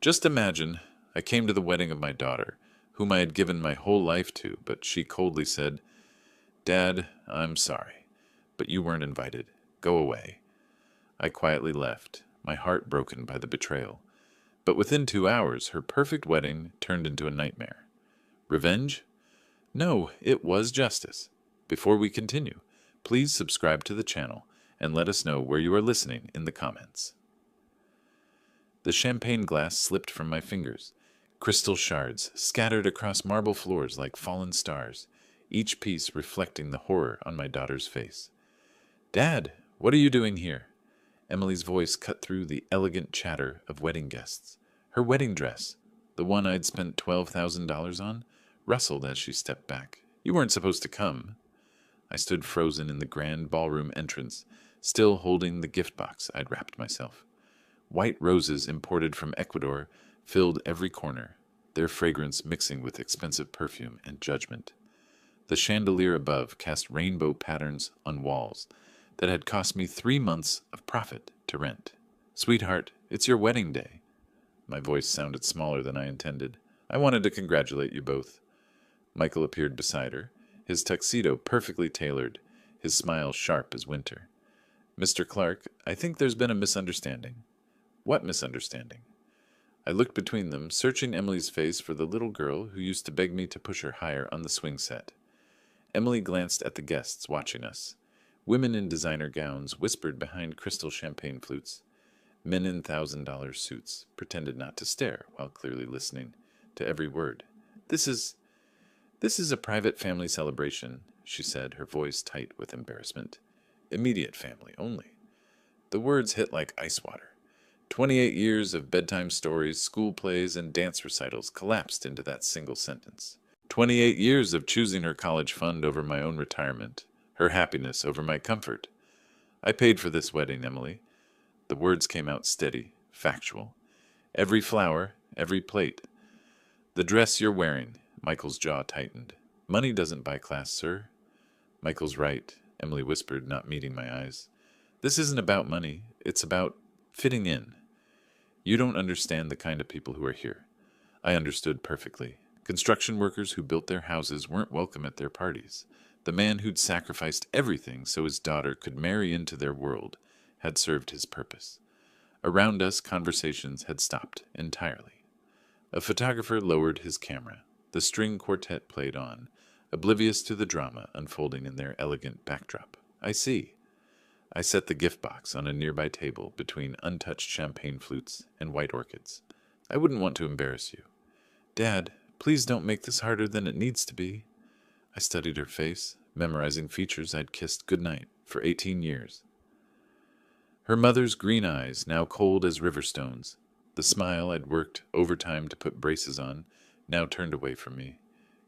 Just imagine, I came to the wedding of my daughter, whom I had given my whole life to, but she coldly said, "Dad, I'm sorry, but you weren't invited. Go away." I quietly left, my heart broken by the betrayal. But within 2 hours, her perfect wedding turned into a nightmare. Revenge? No, it was justice. Before we continue, please subscribe to the channel and let us know where you are listening in the comments. The champagne glass slipped from my fingers. Crystal shards scattered across marble floors like fallen stars, each piece reflecting the horror on my daughter's face. "Dad, what are you doing here?" Emily's voice cut through the elegant chatter of wedding guests. Her wedding dress, the one I'd spent $12,000 on, rustled as she stepped back. "You weren't supposed to come." I stood frozen in the grand ballroom entrance, still holding the gift box I'd wrapped myself. White roses imported from Ecuador filled every corner, their fragrance mixing with expensive perfume and judgment. The chandelier above cast rainbow patterns on walls that had cost me 3 months of profit to rent. "Sweetheart, it's your wedding day." My voice sounded smaller than I intended. "I wanted to congratulate you both." Michael appeared beside her, his tuxedo perfectly tailored, his smile sharp as winter. "Mr. Clark, I think there's been a misunderstanding." "What misunderstanding?" I looked between them, searching Emily's face for the little girl who used to beg me to push her higher on the swing set. Emily glanced at the guests watching us. Women in designer gowns whispered behind crystal champagne flutes. Men in $1,000 suits pretended not to stare while clearly listening to every word. This is a private family celebration," she said, her voice tight with embarrassment. "Immediate family only." The words hit like ice water. 28 years of bedtime stories, school plays, and dance recitals collapsed into that single sentence. 28 years of choosing her college fund over my own retirement, her happiness over my comfort. "I paid for this wedding, Emily." The words came out steady, factual. "Every flower, every plate. The dress you're wearing." Michael's jaw tightened. "Money doesn't buy class, sir." "Michael's right," Emily whispered, not meeting my eyes. "This isn't about money. It's about fitting in. You don't understand the kind of people who are here." I understood perfectly. Construction workers who built their houses weren't welcome at their parties. The man who'd sacrificed everything so his daughter could marry into their world had served his purpose. Around us, conversations had stopped entirely. A photographer lowered his camera. The string quartet played on, oblivious to the drama unfolding in their elegant backdrop. "I see." I set the gift box on a nearby table between untouched champagne flutes and white orchids. "I wouldn't want to embarrass you." "Dad, please don't make this harder than it needs to be." I studied her face, memorizing features I'd kissed goodnight for 18 years. Her mother's green eyes, now cold as river stones, the smile I'd worked overtime to put braces on, now turned away from me.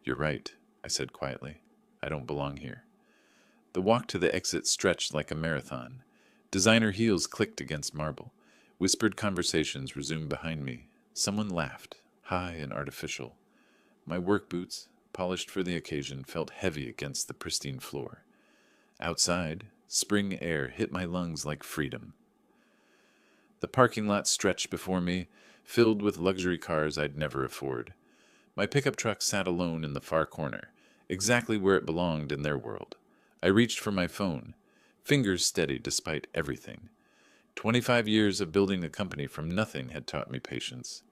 "You're right," I said quietly. "I don't belong here." The walk to the exit stretched like a marathon. Designer heels clicked against marble. Whispered conversations resumed behind me. Someone laughed, high and artificial. My work boots, polished for the occasion, felt heavy against the pristine floor. Outside, spring air hit my lungs like freedom. The parking lot stretched before me, filled with luxury cars I'd never afford. My pickup truck sat alone in the far corner, exactly where it belonged in their world. I reached for my phone, fingers steady despite everything. 25 years of building a company from nothing had taught me patience.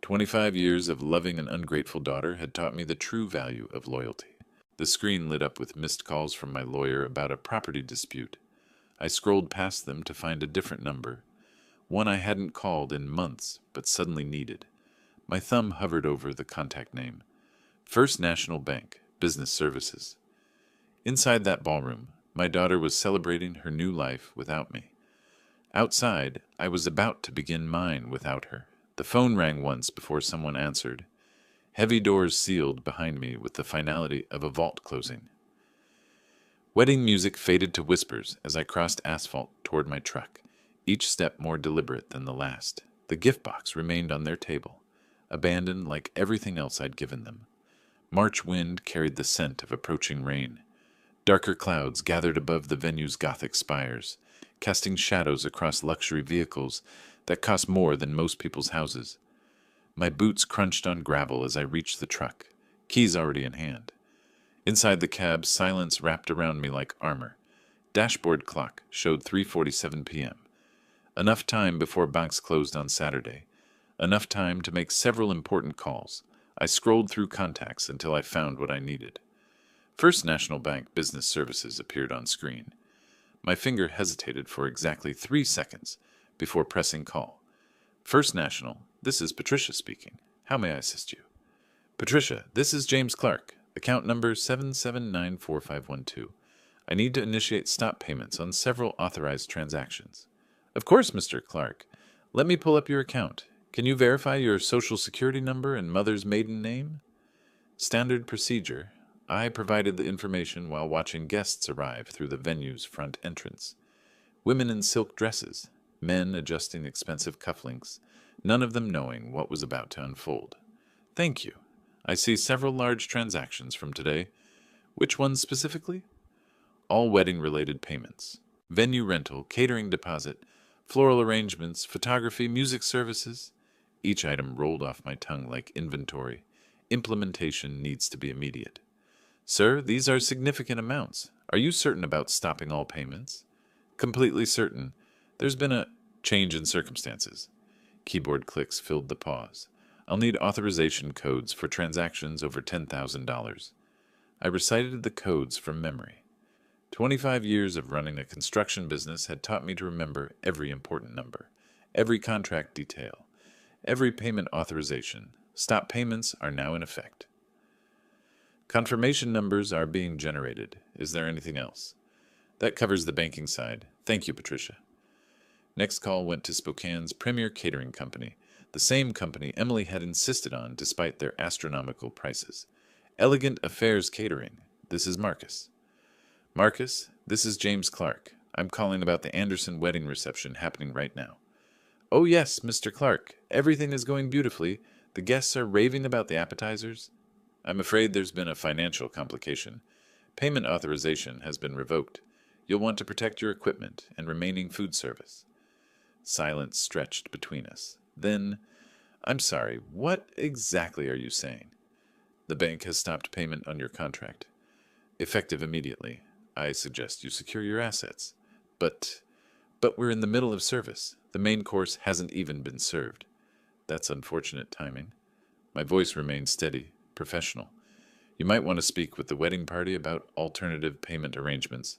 25 years of loving an ungrateful daughter had taught me the true value of loyalty. The screen lit up with missed calls from my lawyer about a property dispute. I scrolled past them to find a different number, one I hadn't called in months but suddenly needed. My thumb hovered over the contact name. First National Bank, Business Services. Inside that ballroom, my daughter was celebrating her new life without me. Outside, I was about to begin mine without her. The phone rang once before someone answered. Heavy doors sealed behind me with the finality of a vault closing. Wedding music faded to whispers as I crossed asphalt toward my truck, each step more deliberate than the last. The gift box remained on their table, abandoned like everything else I'd given them. March wind carried the scent of approaching rain. Darker clouds gathered above the venue's Gothic spires, casting shadows across luxury vehicles that cost more than most people's houses. My boots crunched on gravel as I reached the truck, keys already in hand. Inside the cab, silence wrapped around me like armor. Dashboard clock showed 3:47 p.m. Enough time before banks closed on Saturday. Enough time to make several important calls. I scrolled through contacts until I found what I needed. First National Bank Business Services appeared on screen. My finger hesitated for exactly 3 seconds before pressing call. First National, this is Patricia speaking. How may I assist you? Patricia, this is James Clark, account number 7794512. I need to initiate stop payments on several authorized transactions. Of course, Mr. Clark. Let me pull up your account. Can you verify your social security number and mother's maiden name? Standard procedure. I provided the information while watching guests arrive through the venue's front entrance. Women in silk dresses, men adjusting expensive cufflinks, none of them knowing what was about to unfold. Thank you. I see several large transactions from today. Which ones specifically? All wedding-related payments. Venue rental, catering deposit, floral arrangements, photography, music services. Each item rolled off my tongue like inventory. Implementation needs to be immediate. Sir, these are significant amounts. Are you certain about stopping all payments? Completely certain. There's been a change in circumstances. Keyboard clicks filled the pause. I'll need authorization codes for transactions over $10,000. I recited the codes from memory. 25 years of running a construction business had taught me to remember every important number, every contract detail, every payment authorization. Stop payments are now in effect. Confirmation numbers are being generated. Is there anything else? That covers the banking side. Thank you, Patricia. Next call went to Spokane's premier catering company, the same company Emily had insisted on despite their astronomical prices. Elegant Affairs Catering. This is Marcus. Marcus, this is James Clark. I'm calling about the Anderson wedding reception happening right now. Oh yes, Mr. Clark. Everything is going beautifully. The guests are raving about the appetizers. I'm afraid there's been a financial complication. Payment authorization has been revoked. You'll want to protect your equipment and remaining food service. Silence stretched between us. Then, I'm sorry, what exactly are you saying? The bank has stopped payment on your contract. Effective immediately. I suggest you secure your assets. But we're in the middle of service. The main course hasn't even been served. That's unfortunate timing. My voice remained steady, professional. You might want to speak with the wedding party about alternative payment arrangements.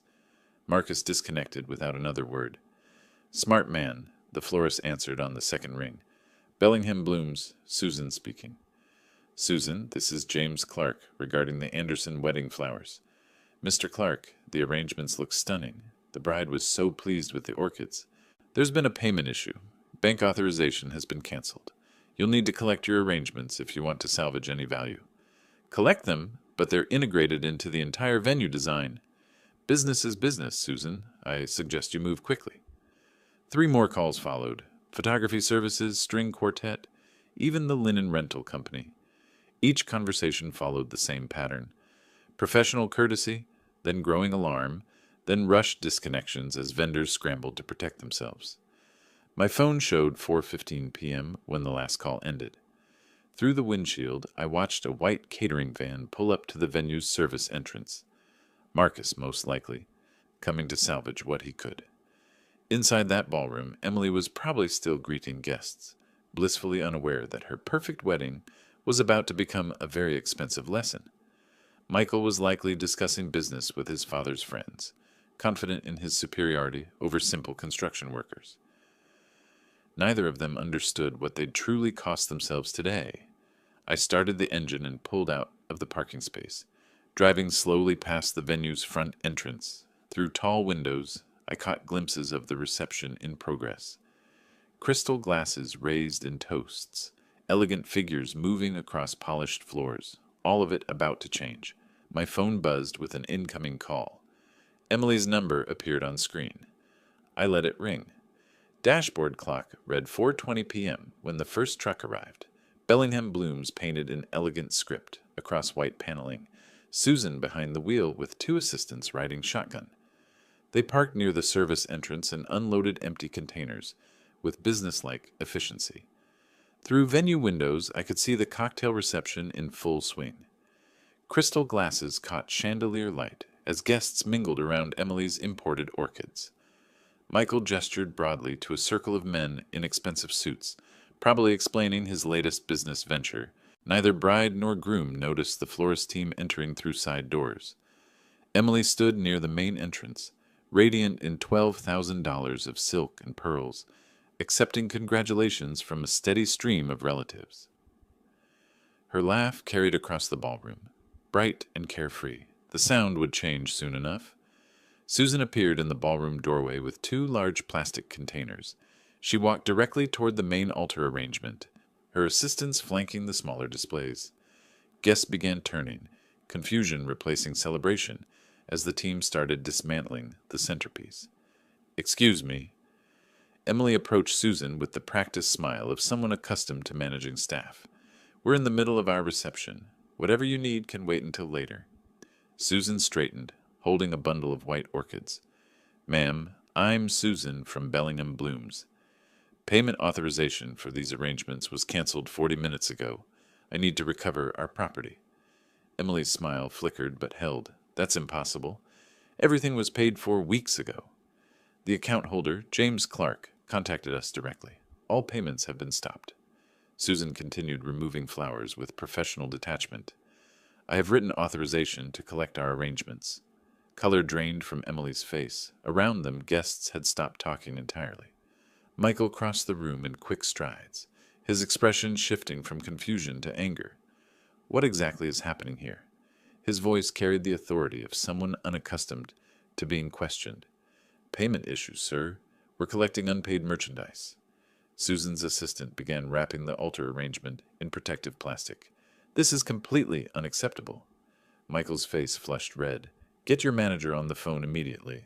Marcus disconnected without another word. Smart man, the florist answered on the second ring. Bellingham Blooms, Susan speaking. Susan, this is James Clark regarding the Anderson wedding flowers. Mr. Clark, the arrangements look stunning. The bride was so pleased with the orchids. There's been a payment issue. Bank authorization has been canceled. You'll need to collect your arrangements if you want to salvage any value. Collect them, but they're integrated into the entire venue design. Business is business, Susan. I suggest you move quickly. 3 more calls followed. Photography services, string quartet, even the linen rental company. Each conversation followed the same pattern. Professional courtesy, then growing alarm, then rushed disconnections as vendors scrambled to protect themselves. My phone showed 4:15 p.m. when the last call ended. Through the windshield, I watched a white catering van pull up to the venue's service entrance. Marcus, most likely, coming to salvage what he could. Inside that ballroom, Emily was probably still greeting guests, blissfully unaware that her perfect wedding was about to become a very expensive lesson. Michael was likely discussing business with his father's friends, confident in his superiority over simple construction workers. Neither of them understood what they'd truly cost themselves today. I started the engine and pulled out of the parking space, driving slowly past the venue's front entrance. Through tall windows, I caught glimpses of the reception in progress. Crystal glasses raised in toasts, elegant figures moving across polished floors, all of it about to change. My phone buzzed with an incoming call. Emily's number appeared on screen. I let it ring. Dashboard clock read 4:20 p.m. when the first truck arrived. Bellingham Blooms painted in elegant script across white paneling. Susan behind the wheel with 2 assistants riding shotgun. They parked near the service entrance and unloaded empty containers with businesslike efficiency. Through venue windows, I could see the cocktail reception in full swing. Crystal glasses caught chandelier light as guests mingled around Emily's imported orchids. Michael gestured broadly to a circle of men in expensive suits, probably explaining his latest business venture. Neither bride nor groom noticed the florist team entering through side doors. Emily stood near the main entrance, radiant in $12,000 of silk and pearls, accepting congratulations from a steady stream of relatives. Her laugh carried across the ballroom, bright and carefree. The sound would change soon enough. Susan appeared in the ballroom doorway with two large plastic containers. She walked directly toward the main altar arrangement, her assistants flanking the smaller displays. Guests began turning, confusion replacing celebration, as the team started dismantling the centerpiece. "Excuse me." Emily approached Susan with the practiced smile of someone accustomed to managing staff. "We're in the middle of our reception. Whatever you need can wait until later." Susan straightened, holding a bundle of white orchids. "Ma'am, I'm Susan from Bellingham Blooms. Payment authorization for these arrangements was canceled 40 minutes ago. I need to recover our property." Emily's smile flickered but held. "That's impossible. Everything was paid for weeks ago. The account holder, James Clark, contacted us directly. All payments have been stopped." Susan continued removing flowers with professional detachment. "I have written authorization to collect our arrangements." Color drained from Emily's face. Around them, guests had stopped talking entirely. Michael crossed the room in quick strides, his expression shifting from confusion to anger. "What exactly is happening here?" His voice carried the authority of someone unaccustomed to being questioned. "Payment issues, sir. We're collecting unpaid merchandise." Susan's assistant began wrapping the altar arrangement in protective plastic. "This is completely unacceptable." Michael's face flushed red. "Get your manager on the phone immediately."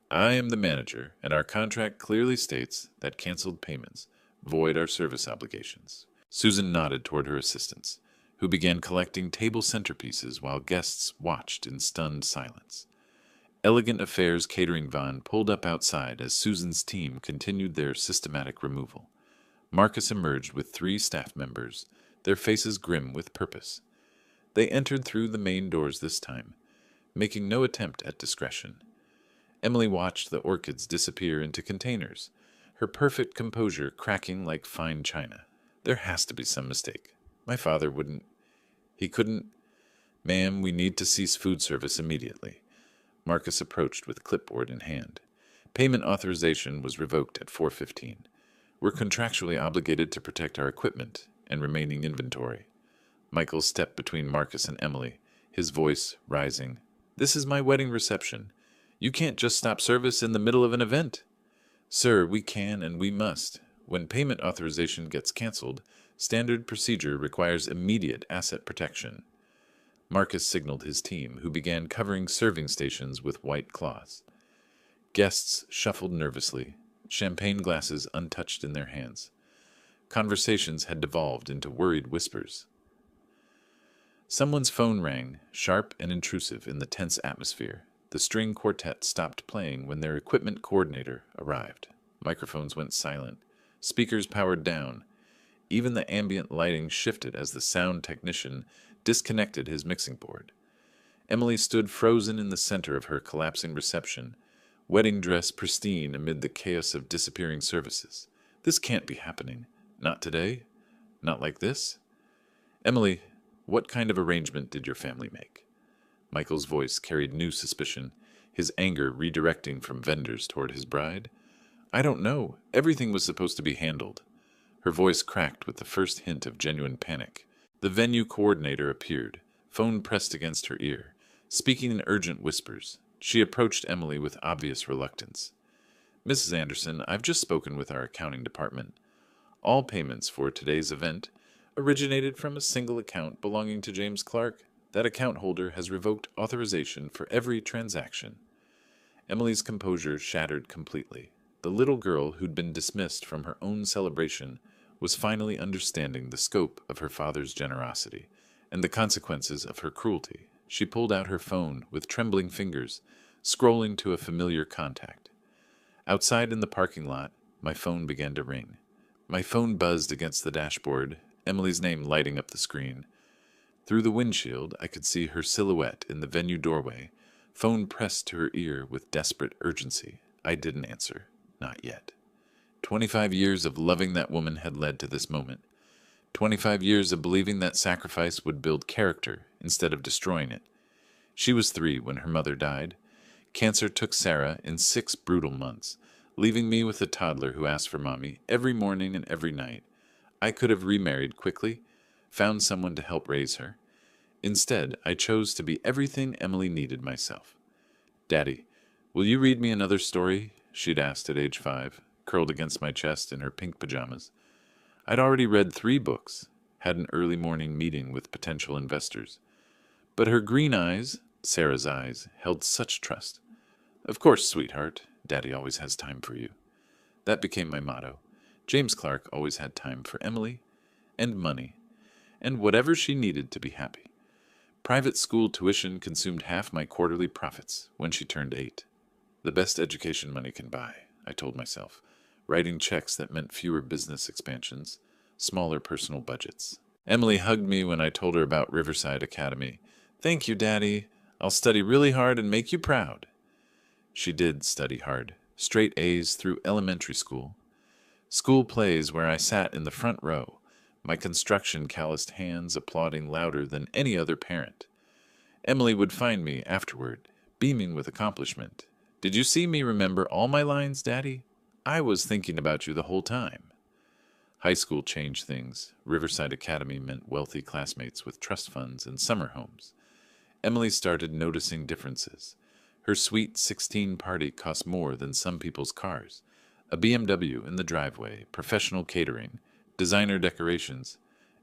"I am the manager, and our contract clearly states that canceled payments void our service obligations." Susan nodded toward her assistants, who began collecting table centerpieces while guests watched in stunned silence. Elegant Affairs catering van pulled up outside as Susan's team continued their systematic removal. Marcus emerged with 3 staff members, their faces grim with purpose. They entered through the main doors this time, making no attempt at discretion. Emily watched the orchids disappear into containers, her perfect composure cracking like fine china. "There has to be some mistake. My father wouldn't... He couldn't... Ma'am, we need to cease food service immediately." Marcus approached with clipboard in hand. "Payment authorization was revoked at 4:15. We're contractually obligated to protect our equipment and remaining inventory." Michael stepped between Marcus and Emily, his voice rising. "This is my wedding reception. You can't just stop service in the middle of an event." "Sir, we can and we must. When payment authorization gets canceled, standard procedure requires immediate asset protection." Marcus signaled his team, who began covering serving stations with white cloths. Guests shuffled nervously, champagne glasses untouched in their hands. Conversations had devolved into worried whispers. Someone's phone rang, sharp and intrusive in the tense atmosphere. The string quartet stopped playing when their equipment coordinator arrived. Microphones went silent. Speakers powered down. Even the ambient lighting shifted as the sound technician disconnected his mixing board. Emily stood frozen in the center of her collapsing reception, wedding dress pristine amid the chaos of disappearing services. This can't be happening. Not today. Not like this. "Emily, what kind of arrangement did your family make?" Michael's voice carried new suspicion, his anger redirecting from vendors toward his bride. "I don't know. Everything was supposed to be handled." Her voice cracked with the first hint of genuine panic. The venue coordinator appeared, phone pressed against her ear, speaking in urgent whispers. She approached Emily with obvious reluctance. "Mrs. Anderson, I've just spoken with our accounting department. All payments for today's event originated from a single account belonging to James Clark. That account holder has revoked authorization for every transaction." Emily's composure shattered completely. The little girl who'd been dismissed from her own celebration was finally understanding the scope of her father's generosity and the consequences of her cruelty. She pulled out her phone with trembling fingers, scrolling to a familiar contact. Outside in the parking lot, my phone began to ring. My phone buzzed against the dashboard, Emily's name lighting up the screen. Through the windshield, I could see her silhouette in the venue doorway, phone pressed to her ear with desperate urgency. I didn't answer. Not yet. 25 years of loving that woman had led to this moment. 25 years of believing that sacrifice would build character instead of destroying it. She was 3 when her mother died. Cancer took Sarah in 6 brutal months, leaving me with a toddler who asked for mommy every morning and every night. I could have remarried quickly, found someone to help raise her. Instead, I chose to be everything Emily needed myself. Daddy, will you read me another story? She'd asked at age 5, curled against my chest in her pink pajamas. I'd already read 3 books, had an early morning meeting with potential investors. But her green eyes, Sarah's eyes, held such trust. Of course, sweetheart, Daddy always has time for you. That became my motto. James Clark always had time for Emily, and money, and whatever she needed to be happy. Private school tuition consumed half my quarterly profits when she turned 8. The best education money can buy, I told myself, writing checks that meant fewer business expansions, smaller personal budgets. Emily hugged me when I told her about Riverside Academy. Thank you, Daddy. I'll study really hard and make you proud. She did study hard, straight A's through elementary school. School plays where I sat in the front row, my construction calloused hands applauding louder than any other parent. Emily would find me afterward, beaming with accomplishment. Did you see me remember all my lines, Daddy? I was thinking about you the whole time. High school changed things. Riverside Academy meant wealthy classmates with trust funds and summer homes. Emily started noticing differences. Her sweet 16 party cost more than some people's cars. A BMW in the driveway, professional catering, designer decorations.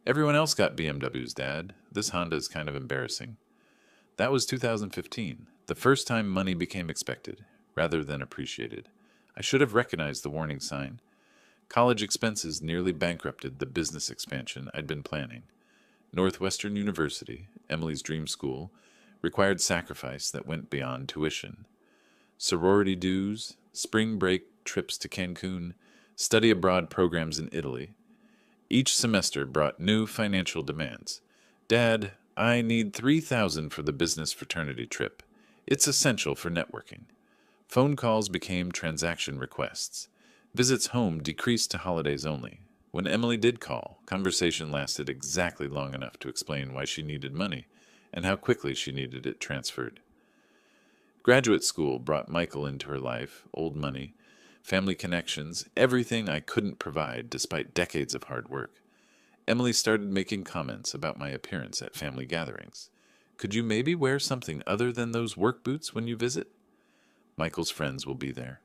Everyone else got BMWs, Dad. This Honda is kind of embarrassing. That was 2015, the first time money became expected, rather than appreciated. I should have recognized the warning sign. College expenses nearly bankrupted the business expansion I'd been planning. Northwestern University, Emily's dream school, required sacrifice that went beyond tuition. Sorority dues, spring break trips to Cancun, study abroad programs in Italy. Each semester brought new financial demands. Dad, I need $3,000 for the business fraternity trip. It's essential for networking. Phone calls became transaction requests. Visits home decreased to holidays only. When Emily did call, conversation lasted exactly long enough to explain why she needed money and how quickly she needed it transferred. Graduate school brought Michael into her life, old money, family connections, everything I couldn't provide despite decades of hard work. Emily started making comments about my appearance at family gatherings. Could you maybe wear something other than those work boots when you visit? Michael's friends will be there.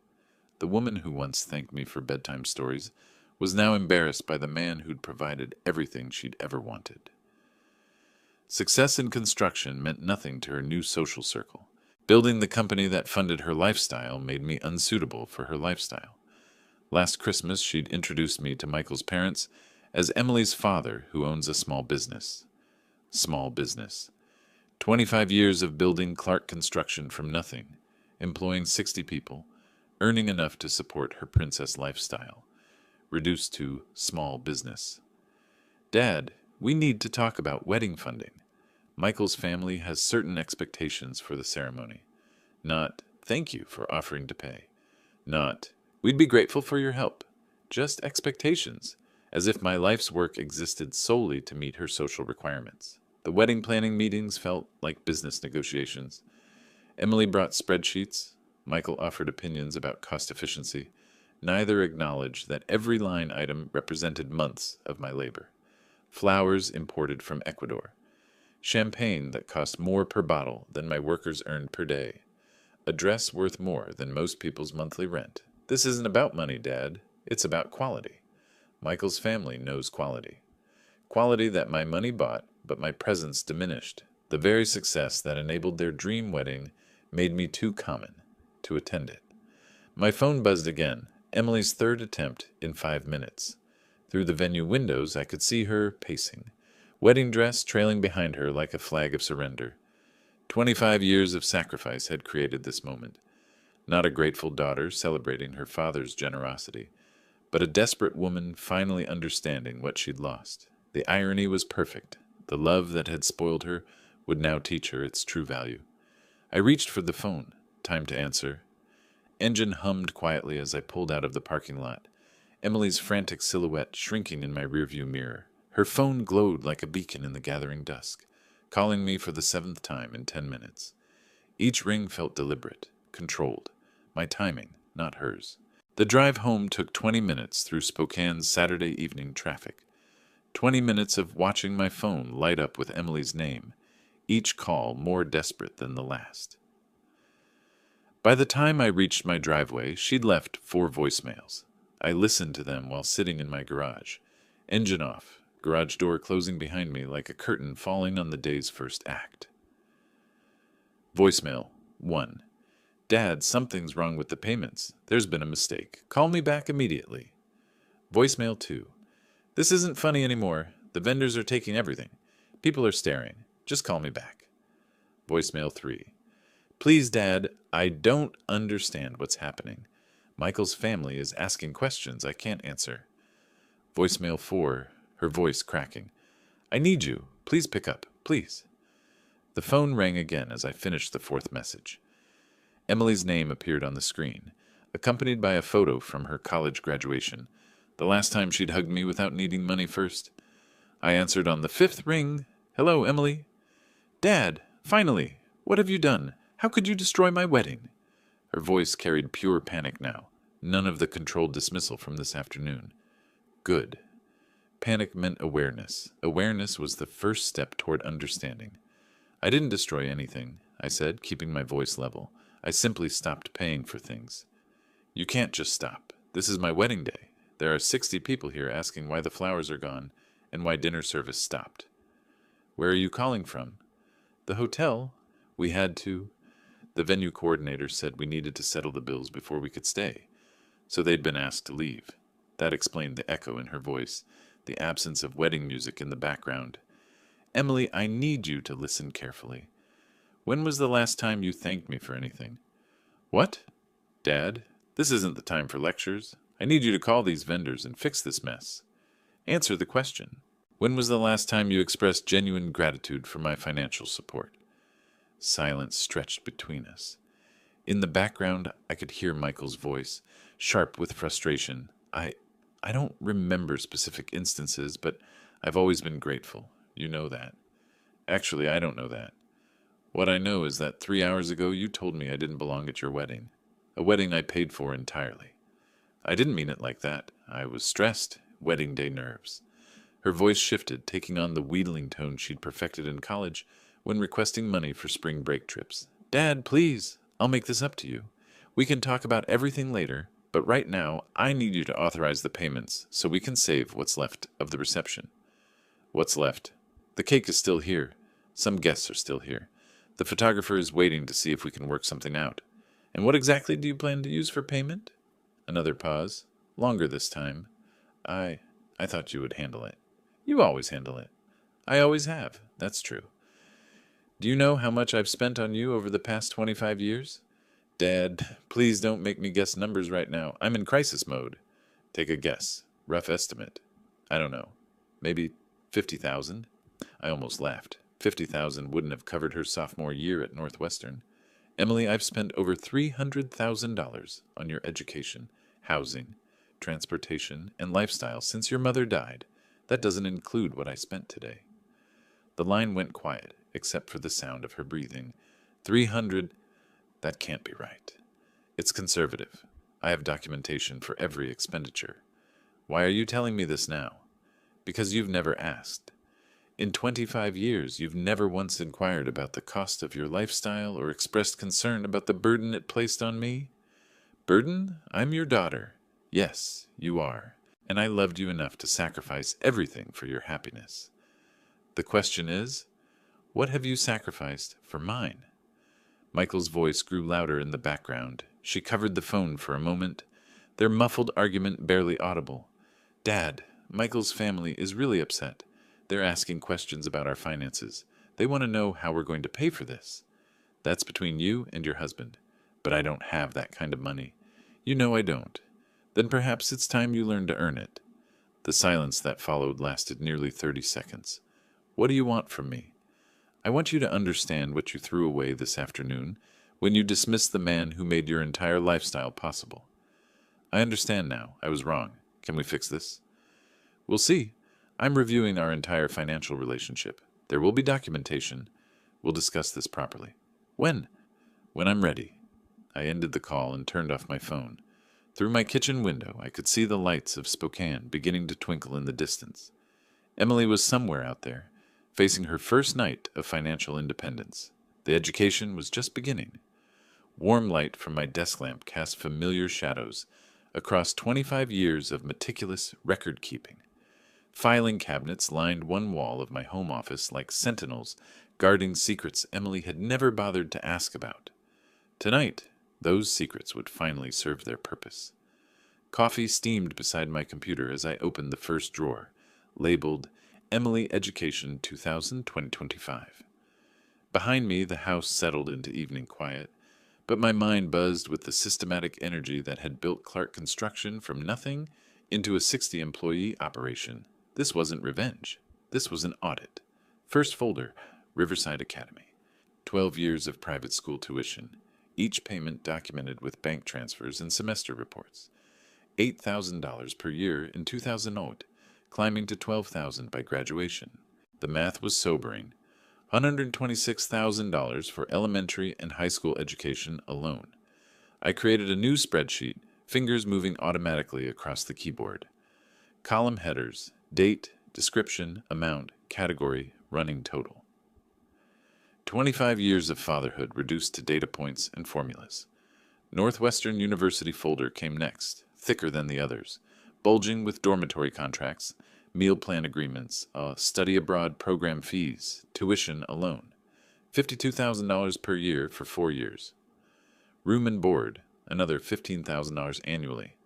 The woman who once thanked me for bedtime stories was now embarrassed by the man who'd provided everything she'd ever wanted. Success in construction meant nothing to her new social circle. Building the company that funded her lifestyle made me unsuitable for her lifestyle. Last Christmas, she'd introduced me to Michael's parents as Emily's father, who owns a small business. Small business. 25 years of building Clark Construction from nothing, employing 60 people, earning enough to support her princess lifestyle. Reduced to small business. Dad, we need to talk about wedding funding. Michael's family has certain expectations for the ceremony. Not, thank you for offering to pay. Not, we'd be grateful for your help. Just expectations, as if my life's work existed solely to meet her social requirements. The wedding planning meetings felt like business negotiations. Emily brought spreadsheets. Michael offered opinions about cost efficiency. Neither acknowledged that every line item represented months of my labor. Flowers imported from Ecuador. Champagne that cost more per bottle than my workers earned per day. A dress worth more than most people's monthly rent. This isn't about money, Dad. It's about quality. Michael's family knows quality. Quality that my money bought, but my presence diminished. The very success that enabled their dream wedding made me too common to attend it. My phone buzzed again, Emily's third attempt in 5 minutes. Through the venue windows, I could see her pacing, wedding dress trailing behind her like a flag of surrender. 25 years of sacrifice had created this moment. Not a grateful daughter celebrating her father's generosity, but a desperate woman finally understanding what she'd lost. The irony was perfect. The love that had spoiled her would now teach her its true value. I reached for the phone. Time to answer. Engine hummed quietly as I pulled out of the parking lot. Emily's frantic silhouette shrinking in my rearview mirror. Her phone glowed like a beacon in the gathering dusk, calling me for the 7th time in 10 minutes. Each ring felt deliberate, controlled. My timing, not hers. The drive home took 20 minutes through Spokane's Saturday evening traffic. 20 minutes of watching my phone light up with Emily's name, each call more desperate than the last. By the time I reached my driveway, she'd left 4 voicemails. I listened to them while sitting in my garage. Engine off, garage door closing behind me like a curtain falling on the day's first act. Voicemail 1. Dad, something's wrong with the payments. There's been a mistake. Call me back immediately. Voicemail 2. This isn't funny anymore. The vendors are taking everything. People are staring. Just call me back. Voicemail 3. Please, Dad, I don't understand what's happening. Michael's family is asking questions I can't answer. Voicemail 4, her voice cracking. I need you. Please pick up. Please. The phone rang again as I finished the 4th message. Emily's name appeared on the screen, accompanied by a photo from her college graduation, the last time she'd hugged me without needing money first. I answered on the 5th ring. Hello, Emily. Dad, finally. What have you done? How could you destroy my wedding? Her voice carried pure panic now, none of the controlled dismissal from this afternoon. Good. Panic meant awareness. Awareness was the first step toward understanding. I didn't destroy anything, I said, keeping my voice level. I simply stopped paying for things. You can't just stop. This is my wedding day. There are 60 people here asking why the flowers are gone and why dinner service stopped. Where are you calling from? The hotel. We had to. The venue coordinator said we needed to settle the bills before we could stay, so they'd been asked to leave. That explained the echo in her voice, the absence of wedding music in the background. Emily, I need you to listen carefully. When was the last time you thanked me for anything? What? Dad, this isn't the time for lectures. I need you to call these vendors and fix this mess. Answer the question. When was the last time you expressed genuine gratitude for my financial support? Silence stretched between us. In the background, I could hear Michael's voice, sharp with frustration. I don't remember specific instances, but I've always been grateful. You know that. Actually, I don't know that. What I know is that 3 hours ago you told me I didn't belong at your wedding. A wedding I paid for entirely. I didn't mean it like that. I was stressed. Wedding day nerves. Her voice shifted, taking on the wheedling tone she'd perfected in college when requesting money for spring break trips. Dad, please. I'll make this up to you. We can talk about everything later, but right now I need you to authorize the payments so we can save what's left of the reception. What's left? The cake is still here. Some guests are still here. The photographer is waiting to see if we can work something out. And what exactly do you plan to use for payment? Another pause. Longer this time. I thought you would handle it. You always handle it. I always have. That's true. Do you know how much I've spent on you over the past 25 years? Dad, please don't make me guess numbers right now. I'm in crisis mode. Take a guess. Rough estimate. I don't know. Maybe 50,000? I almost laughed. 50,000 wouldn't have covered her sophomore year at Northwestern. Emily, I've spent over $300,000 on your education, housing, transportation, and lifestyle since your mother died. That doesn't include what I spent today. The line went quiet, except for the sound of her breathing. 300, that can't be right. It's conservative. I have documentation for every expenditure. Why are you telling me this now? Because you've never asked. In 25 years, you've never once inquired about the cost of your lifestyle or expressed concern about the burden it placed on me. Burden? I'm your daughter. Yes, you are. And I loved you enough to sacrifice everything for your happiness. The question is, what have you sacrificed for mine? Michael's voice grew louder in the background. She covered the phone for a moment, their muffled argument barely audible. Dad, Michael's family is really upset. They're asking questions about our finances. They want to know how we're going to pay for this. That's between you and your husband. But I don't have that kind of money. You know I don't. Then perhaps it's time you learned to earn it. The silence that followed lasted nearly 30 seconds. What do you want from me? I want you to understand what you threw away this afternoon when you dismissed the man who made your entire lifestyle possible. I understand now. I was wrong. Can we fix this? We'll see. I'm reviewing our entire financial relationship. There will be documentation. We'll discuss this properly. When? When I'm ready. I ended the call and turned off my phone. Through my kitchen window, I could see the lights of Spokane beginning to twinkle in the distance. Emily was somewhere out there, facing her first night of financial independence. The education was just beginning. Warm light from my desk lamp cast familiar shadows across 25 years of meticulous record-keeping. Filing cabinets lined one wall of my home office like sentinels guarding secrets Emily had never bothered to ask about. Tonight, those secrets would finally serve their purpose. Coffee steamed beside my computer as I opened the first drawer, labeled Emily Education 2000-2025. Behind me, the house settled into evening quiet, but my mind buzzed with the systematic energy that had built Clark Construction from nothing into a 60-employee operation. This wasn't revenge. This was an audit. First folder, Riverside Academy. 12 years of private school tuition, each payment documented with bank transfers and semester reports. $8,000 per year in 2008, climbing to $12,000 by graduation. The math was sobering. $126,000 for elementary and high school education alone. I created a new spreadsheet, fingers moving automatically across the keyboard. Column headers, date, description, amount, category, running total. 25 years of fatherhood reduced to data points and formulas. Northwestern University folder came next, thicker than the others, bulging with dormitory contracts, meal plan agreements, study abroad program fees, tuition alone. $52,000 per year for 4 years. Room and board, another $15,000 annually.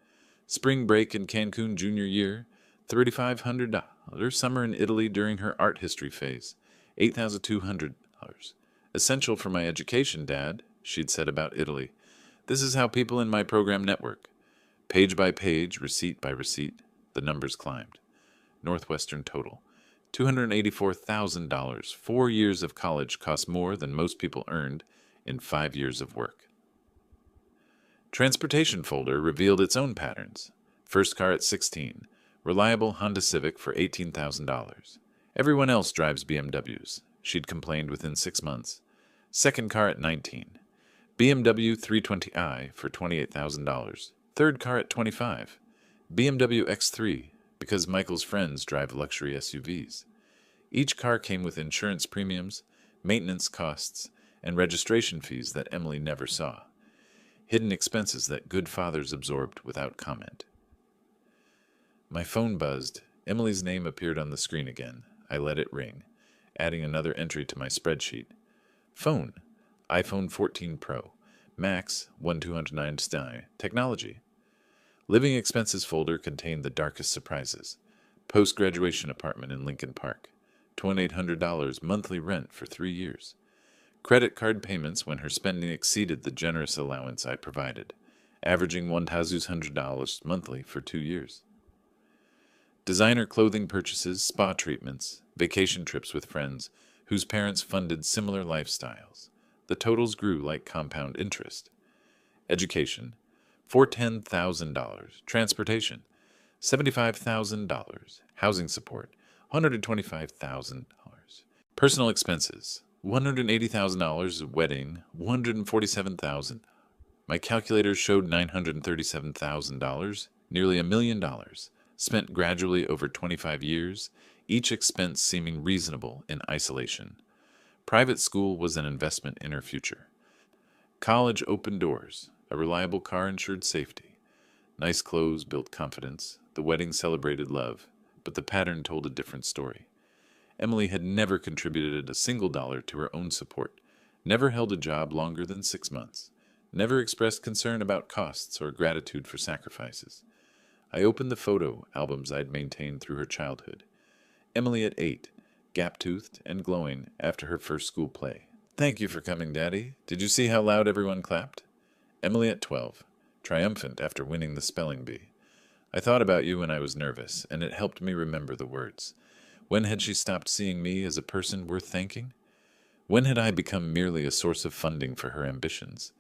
Spring break in Cancun junior year, $3,500. Summer in Italy during her art history phase, $8,200. Essential for my education, Dad, she'd said about Italy. This is how people in my program network. Page by page, receipt by receipt, the numbers climbed. Northwestern total, $284,000. 4 years of college cost more than most people earned in 5 years of work. Transportation folder revealed its own patterns. First car at 16, reliable Honda Civic for $18,000. Everyone else drives BMWs, she'd complained within 6 months. Second car at 19, BMW 320i for $28,000. Third car at 25, BMW X3, because Michael's friends drive luxury SUVs. Each car came with insurance premiums, maintenance costs, and registration fees that Emily never saw. Hidden expenses that good fathers absorbed without comment. My phone buzzed. Emily's name appeared on the screen again. I let it ring, adding another entry to my spreadsheet. Phone, iPhone 14 Pro, Max 1209 technology. Living expenses folder contained the darkest surprises. Post-graduation apartment in Lincoln Park, $2,800 monthly rent for 3 years. Credit card payments when her spending exceeded the generous allowance I provided, averaging $1,200 monthly for 2 years. Designer clothing purchases, spa treatments, vacation trips with friends whose parents funded similar lifestyles. The totals grew like compound interest. Education, $410,000. Transportation, $75,000. Housing support, $125,000. Personal expenses, $180,000. Wedding, $147,000. My calculator showed $937,000, nearly $1 million, spent gradually over 25 years, each expense seeming reasonable in isolation. Private school was an investment in her future. College opened doors, a reliable car ensured safety. Nice clothes built confidence, the wedding celebrated love, but the pattern told a different story. Emily had never contributed a single dollar to her own support, never held a job longer than 6 months, never expressed concern about costs or gratitude for sacrifices. I opened the photo albums I'd maintained through her childhood. Emily at 8, gap-toothed and glowing after her first school play. Thank you for coming, Daddy. Did you see how loud everyone clapped? Emily at 12, triumphant after winning the spelling bee. I thought about you when I was nervous, and it helped me remember the words. When had she stopped seeing me as a person worth thanking? When had I become merely a source of funding for her ambitions?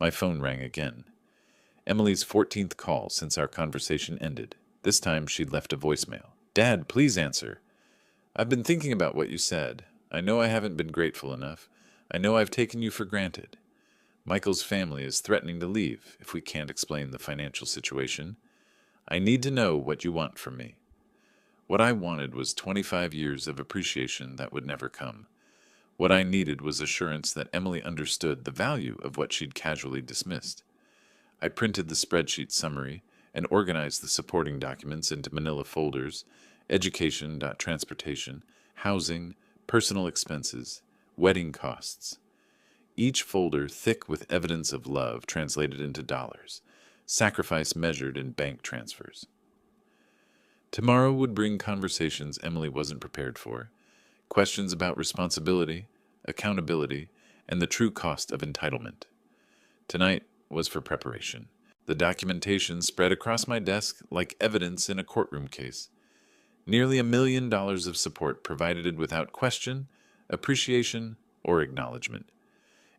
My phone rang again. Emily's 14th call since our conversation ended. This time she'd left a voicemail. Dad, please answer. I've been thinking about what you said. I know I haven't been grateful enough. I know I've taken you for granted. Michael's family is threatening to leave if we can't explain the financial situation. I need to know what you want from me. What I wanted was 25 years of appreciation that would never come. What I needed was assurance that Emily understood the value of what she'd casually dismissed. I printed the spreadsheet summary and organized the supporting documents into manila folders: education, transportation, housing, personal expenses, wedding costs. Each folder thick with evidence of love translated into dollars, sacrifice measured in bank transfers. Tomorrow would bring conversations Emily wasn't prepared for, questions about responsibility, accountability, and the true cost of entitlement. Tonight was for preparation. The documentation spread across my desk like evidence in a courtroom case. Nearly $1 million of support provided without question, appreciation, or acknowledgement.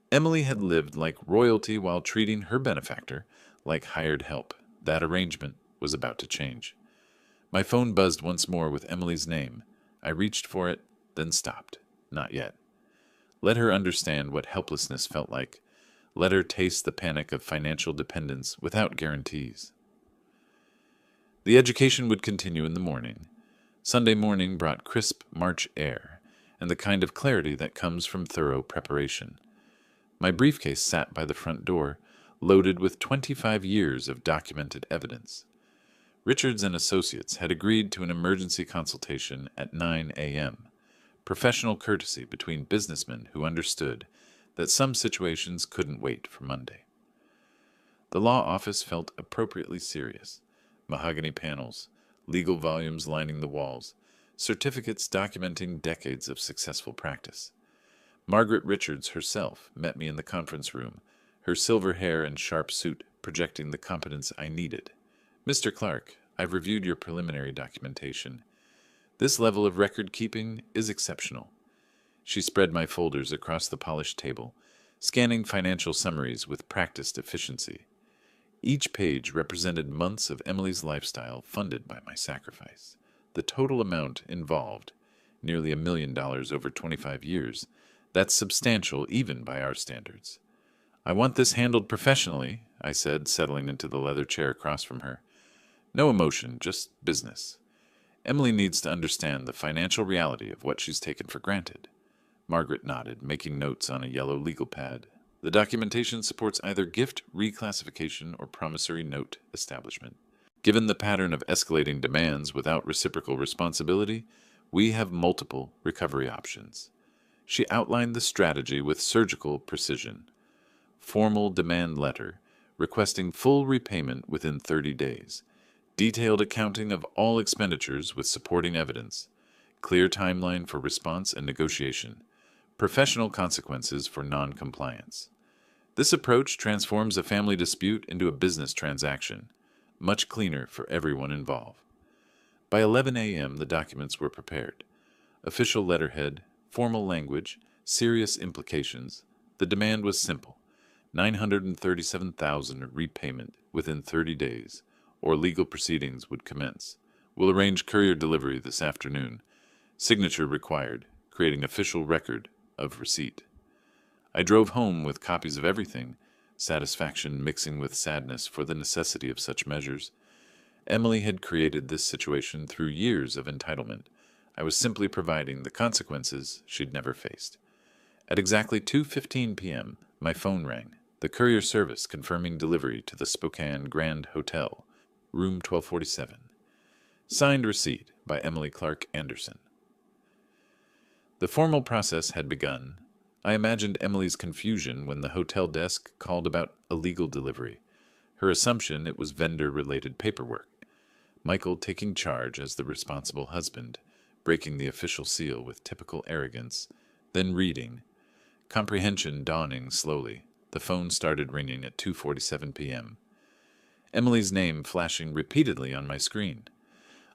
Emily had lived like royalty while treating her benefactor like hired help. That arrangement was about to change. My phone buzzed once more with Emily's name. I reached for it, then stopped. Not yet. Let her understand what helplessness felt like. Let her taste the panic of financial dependence without guarantees. The education would continue in the morning. Sunday morning brought crisp March air and the kind of clarity that comes from thorough preparation. My briefcase sat by the front door, loaded with 25 years of documented evidence. Richards and Associates had agreed to an emergency consultation at 9 a.m., professional courtesy between businessmen who understood that some situations couldn't wait for Monday. The law office felt appropriately serious. Mahogany panels, legal volumes lining the walls, certificates documenting decades of successful practice. Margaret Richards herself met me in the conference room, her silver hair and sharp suit projecting the competence I needed. Mr. Clark, I've reviewed your preliminary documentation. This level of record-keeping is exceptional. She spread my folders across the polished table, scanning financial summaries with practiced efficiency. Each page represented months of Emily's lifestyle funded by my sacrifice. The total amount involved, nearly $1 million over 25 years, that's substantial even by our standards. I want this handled professionally, I said, settling into the leather chair across from her. No emotion, just business. Emily needs to understand the financial reality of what she's taken for granted. Margaret nodded, making notes on a yellow legal pad. The documentation supports either gift reclassification or promissory note establishment. Given the pattern of escalating demands without reciprocal responsibility, we have multiple recovery options. She outlined the strategy with surgical precision. Formal demand letter, requesting full repayment within 30 days. Detailed accounting of all expenditures with supporting evidence. Clear timeline for response and negotiation. Professional consequences for non-compliance. This approach transforms a family dispute into a business transaction, much cleaner for everyone involved. By 11 a.m., the documents were prepared. Official letterhead, formal language, serious implications. The demand was simple: $937,000 repayment within 30 days, or legal proceedings would commence. We'll arrange courier delivery this afternoon. Signature required, creating official record of receipt. I drove home with copies of everything, satisfaction mixing with sadness for the necessity of such measures. Emily had created this situation through years of entitlement. I was simply providing the consequences she'd never faced. At exactly 2:15 p.m., my phone rang, the courier service confirming delivery to the Spokane Grand Hotel, room 1247. Signed receipt by Emily Clark Anderson. The formal process had begun. I imagined Emily's confusion when the hotel desk called about a legal delivery. Her assumption it was vendor-related paperwork. Michael taking charge as the responsible husband, breaking the official seal with typical arrogance, then reading. Comprehension dawning slowly. The phone started ringing at 2:47 p.m. Emily's name flashing repeatedly on my screen.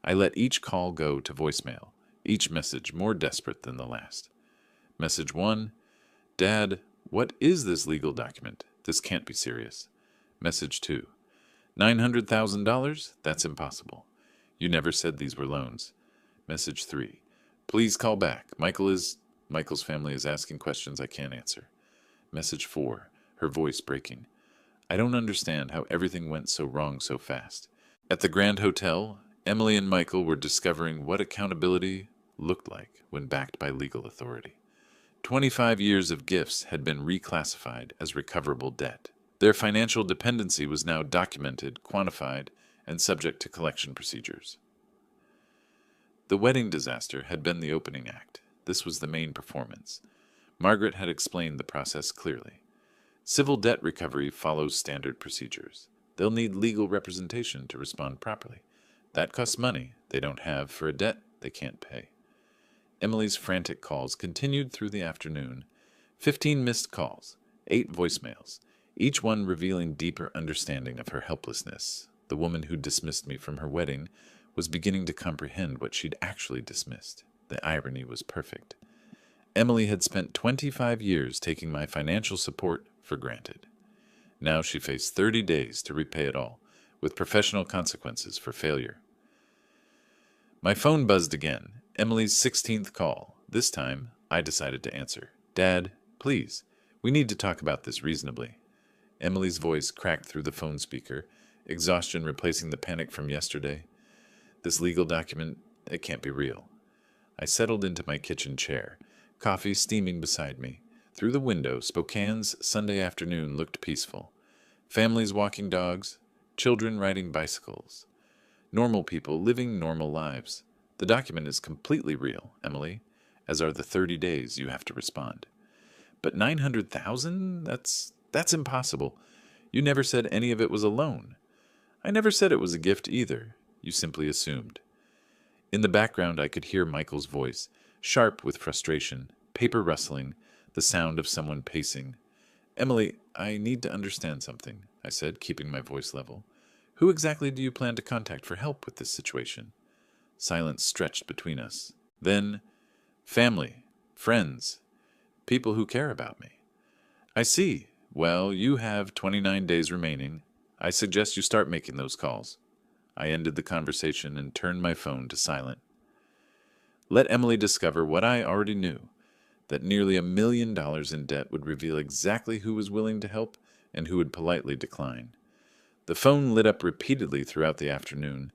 I let each call go to voicemail, each message more desperate than the last. Message 1: Dad, what is this legal document? This can't be serious. Message 2: $900,000? That's impossible. You never said these were loans. Message 3: Please call back. Michael's family is asking questions I can't answer. Message 4, her voice breaking. I don't understand how everything went so wrong so fast. At the Grand Hotel, Emily and Michael were discovering what accountability looked like when backed by legal authority. 25 years of gifts had been reclassified as recoverable debt. Their financial dependency was now documented, quantified, and subject to collection procedures. The wedding disaster had been the opening act. This was the main performance. Margaret had explained the process clearly. Civil debt recovery follows standard procedures. They'll need legal representation to respond properly. That costs money they don't have for a debt they can't pay. Emily's frantic calls continued through the afternoon. 15 missed calls, 8 voicemails, each one revealing deeper understanding of her helplessness. The woman who dismissed me from her wedding was beginning to comprehend what she'd actually dismissed. The irony was perfect. Emily had spent 25 years taking my financial support for granted. Now she faced 30 days to repay it all, with professional consequences for failure. My phone buzzed again. Emily's 16th call. This time, I decided to answer. Dad, please, we need to talk about this reasonably. Emily's voice cracked through the phone speaker, exhaustion replacing the panic from yesterday. This legal document, it can't be real. I settled into my kitchen chair, coffee steaming beside me. Through the window, Spokane's Sunday afternoon looked peaceful. Families walking dogs, children riding bicycles. Normal people living normal lives. The document is completely real, Emily, as are the 30 days you have to respond. But 900,000? That's impossible. You never said any of it was a loan. I never said it was a gift either. You simply assumed. In the background, I could hear Michael's voice, sharp with frustration, paper rustling, the sound of someone pacing. Emily, I need to understand something, I said, keeping my voice level. Who exactly do you plan to contact for help with this situation? Silence stretched between us. Then, family, friends, people who care about me. I see. Well, you have 29 days remaining. I suggest you start making those calls. I ended the conversation and turned my phone to silent. Let Emily discover what I already knew, that nearly $1 million in debt would reveal exactly who was willing to help and who would politely decline. The phone lit up repeatedly throughout the afternoon,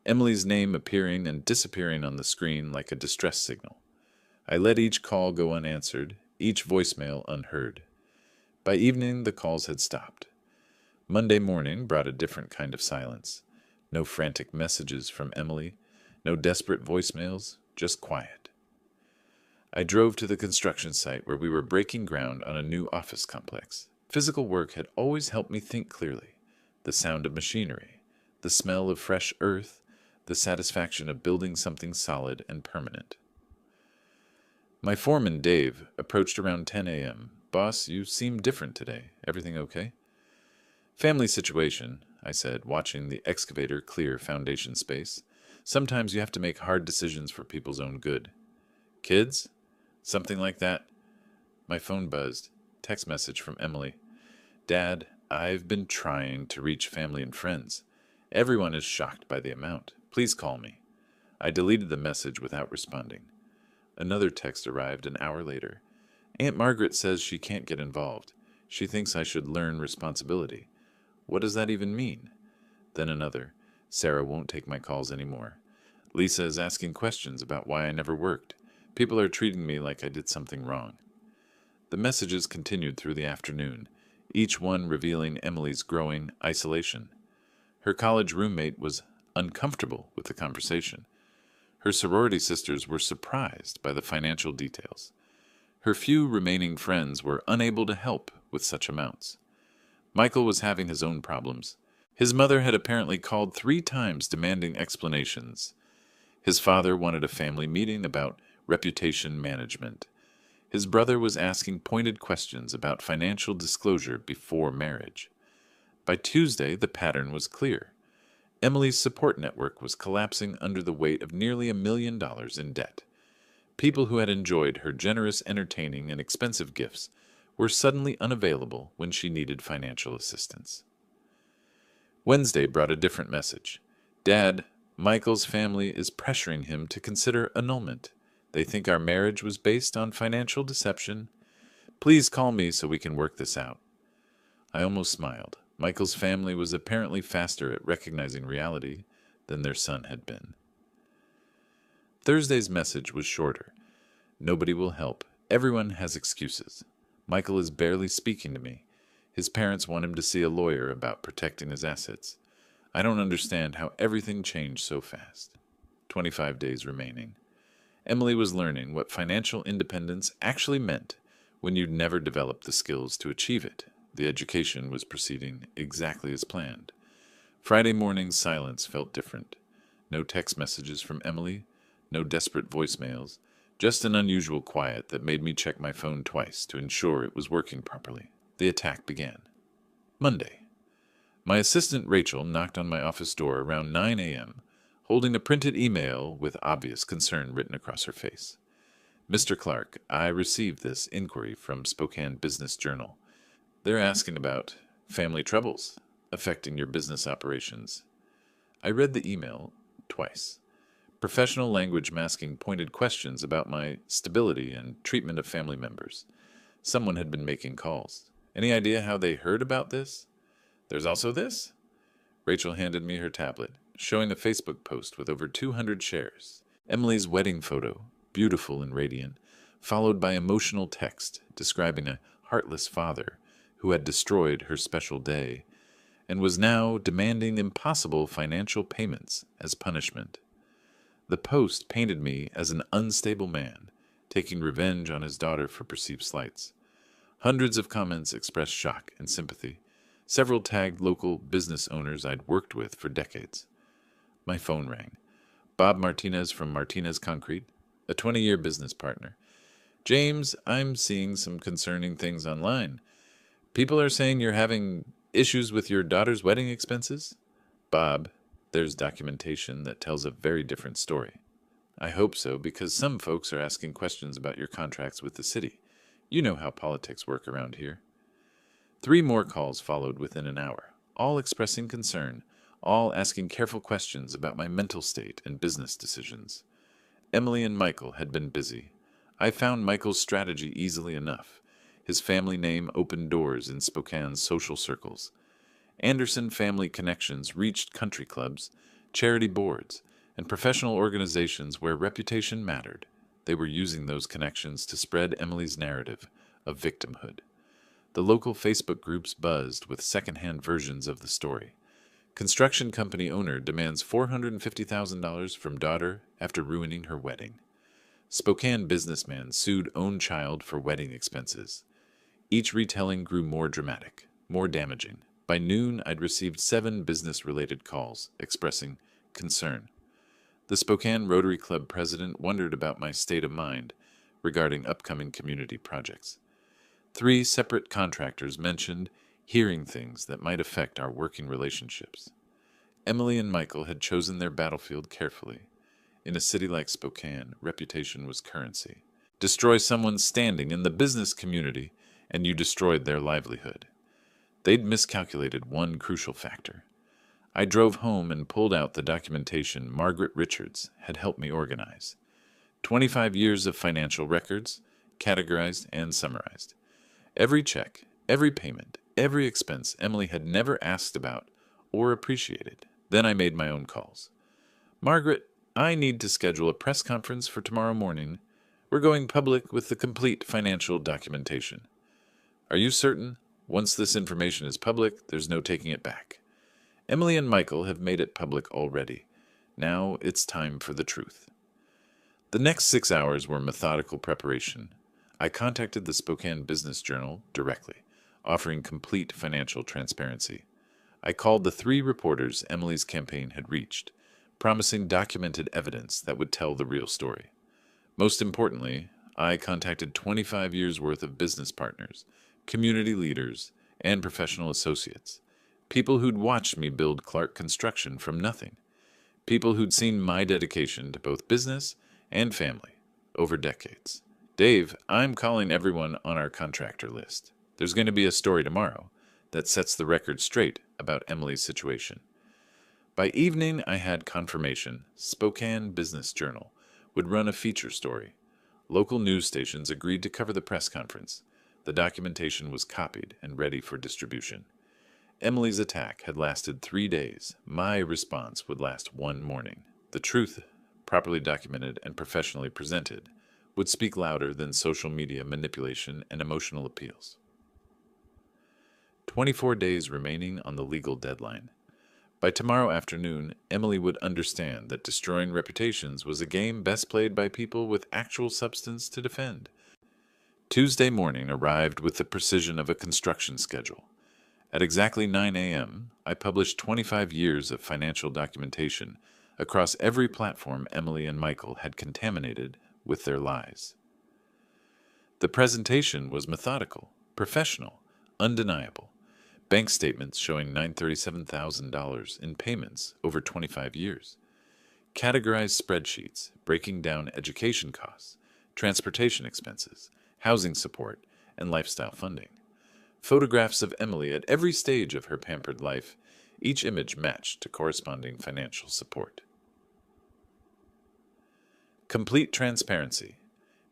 Emily's name appearing and disappearing on the screen like a distress signal. I let each call go unanswered, each voicemail unheard. By evening, the calls had stopped. Monday morning brought a different kind of silence. No frantic messages from Emily, no desperate voicemails, just quiet. I drove to the construction site where we were breaking ground on a new office complex. Physical work had always helped me think clearly. The sound of machinery, the smell of fresh earth, the satisfaction of building something solid and permanent. My foreman, Dave, approached around 10 a.m. Boss, you seem different today. Everything okay? Family situation, I said, watching the excavator clear foundation space. Sometimes you have to make hard decisions for people's own good. Kids? Something like that? My phone buzzed. Text message from Emily. Dad, I've been trying to reach family and friends. Everyone is shocked by the amount. Please call me. I deleted the message without responding. Another text arrived an hour later. Aunt Margaret says she can't get involved. She thinks I should learn responsibility. What does that even mean? Then another. Sarah won't take my calls anymore. Lisa is asking questions about why I never worked. People are treating me like I did something wrong. The messages continued through the afternoon, each one revealing Emily's growing isolation. Her college roommate was uncomfortable with the conversation. Her sorority sisters were surprised by the financial details. Her few remaining friends were unable to help with such amounts. Michael was having his own problems. His mother had apparently called 3 times demanding explanations. His father wanted a family meeting about reputation management. His brother was asking pointed questions about financial disclosure before marriage. By Tuesday, the pattern was clear. Emily's support network was collapsing under the weight of nearly $1 million in debt. People who had enjoyed her generous, entertaining, and expensive gifts were suddenly unavailable when she needed financial assistance. Wednesday brought a different message. Dad, Michael's family is pressuring him to consider annulment. They think our marriage was based on financial deception. Please call me so we can work this out. I almost smiled. Michael's family was apparently faster at recognizing reality than their son had been. Thursday's message was shorter. Nobody will help. Everyone has excuses. Michael is barely speaking to me. His parents want him to see a lawyer about protecting his assets. I don't understand how everything changed so fast. 25 days remaining. Emily was learning what financial independence actually meant when you'd never developed the skills to achieve it. The education was proceeding exactly as planned. Friday morning's silence felt different. No text messages from Emily, no desperate voicemails, just an unusual quiet that made me check my phone twice to ensure it was working properly. The attack began. Monday. My assistant Rachel knocked on my office door around 9 a.m., holding a printed email with obvious concern written across her face. Mr. Clark, I received this inquiry from Spokane Business Journal. They're asking about family troubles affecting your business operations. I read the email twice. Professional language masking pointed questions about my stability and treatment of family members. Someone had been making calls. Any idea how they heard about this? There's also this? Rachel handed me her tablet, showing a Facebook post with over 200 shares. Emily's wedding photo, beautiful and radiant, followed by emotional text describing a heartless father who had destroyed her special day and was now demanding impossible financial payments as punishment. The post painted me as an unstable man, taking revenge on his daughter for perceived slights. Hundreds of comments expressed shock and sympathy. Several tagged local business owners I'd worked with for decades. My phone rang. Bob Martinez from Martinez Concrete, a 20-year business partner. James, I'm seeing some concerning things online. People are saying you're having issues with your daughter's wedding expenses? Bob, there's documentation that tells a very different story. I hope so, because some folks are asking questions about your contracts with the city. You know how politics work around here. 3 more calls followed within an hour, all expressing concern, all asking careful questions about my mental state and business decisions. Emily and Michael had been busy. I found Michael's strategy easily enough. His family name opened doors in Spokane's social circles. Anderson family connections reached country clubs, charity boards, and professional organizations where reputation mattered. They were using those connections to spread Emily's narrative of victimhood. The local Facebook groups buzzed with secondhand versions of the story. Construction company owner demands $450,000 from daughter after ruining her wedding. Spokane businessman sued own child for wedding expenses. Each retelling grew more dramatic, more damaging. By noon, I'd received 7 business-related calls expressing concern. The Spokane Rotary Club president wondered about my state of mind regarding upcoming community projects. 3 separate contractors mentioned hearing things that might affect our working relationships. Emily and Michael had chosen their battlefield carefully. In a city like Spokane, reputation was currency. Destroy someone's standing in the business community, and you destroyed their livelihood. They'd miscalculated one crucial factor. I drove home and pulled out the documentation Margaret Richards had helped me organize. 25 years of financial records, categorized and summarized. Every check, every payment, every expense Emily had never asked about or appreciated. Then I made my own calls. Margaret, I need to schedule a press conference for tomorrow morning. We're going public with the complete financial documentation. Are you certain? Once this information is public, there's no taking it back. Emily and Michael have made it public already. Now it's time for the truth. The next 6 hours were methodical preparation. I contacted the Spokane Business Journal directly, offering complete financial transparency. I called the 3 reporters Emily's campaign had reached, promising documented evidence that would tell the real story. Most importantly, I contacted 25 years' worth of business partners, community leaders, and professional associates. People who'd watched me build Clark Construction from nothing. People who'd seen my dedication to both business and family over decades. Dave, I'm calling everyone on our contractor list. There's going to be a story tomorrow that sets the record straight about Emily's situation. By evening, I had confirmation Spokane Business Journal would run a feature story. Local news stations agreed to cover the press conference. The documentation was copied and ready for distribution. Emily's attack had lasted 3 days. My response would last one morning. The truth, properly documented and professionally presented, would speak louder than social media manipulation and emotional appeals. 24 days remaining on the legal deadline. By tomorrow afternoon, Emily would understand that destroying reputations was a game best played by people with actual substance to defend. Tuesday morning arrived with the precision of a construction schedule. At exactly 9 a.m., I published 25 years of financial documentation across every platform Emily and Michael had contaminated with their lies. The presentation was methodical, professional, undeniable. Bank statements showing $937,000 in payments over 25 years. Categorized spreadsheets breaking down education costs, transportation expenses, housing support, and lifestyle funding. Photographs of Emily at every stage of her pampered life, each image matched to corresponding financial support. Complete transparency.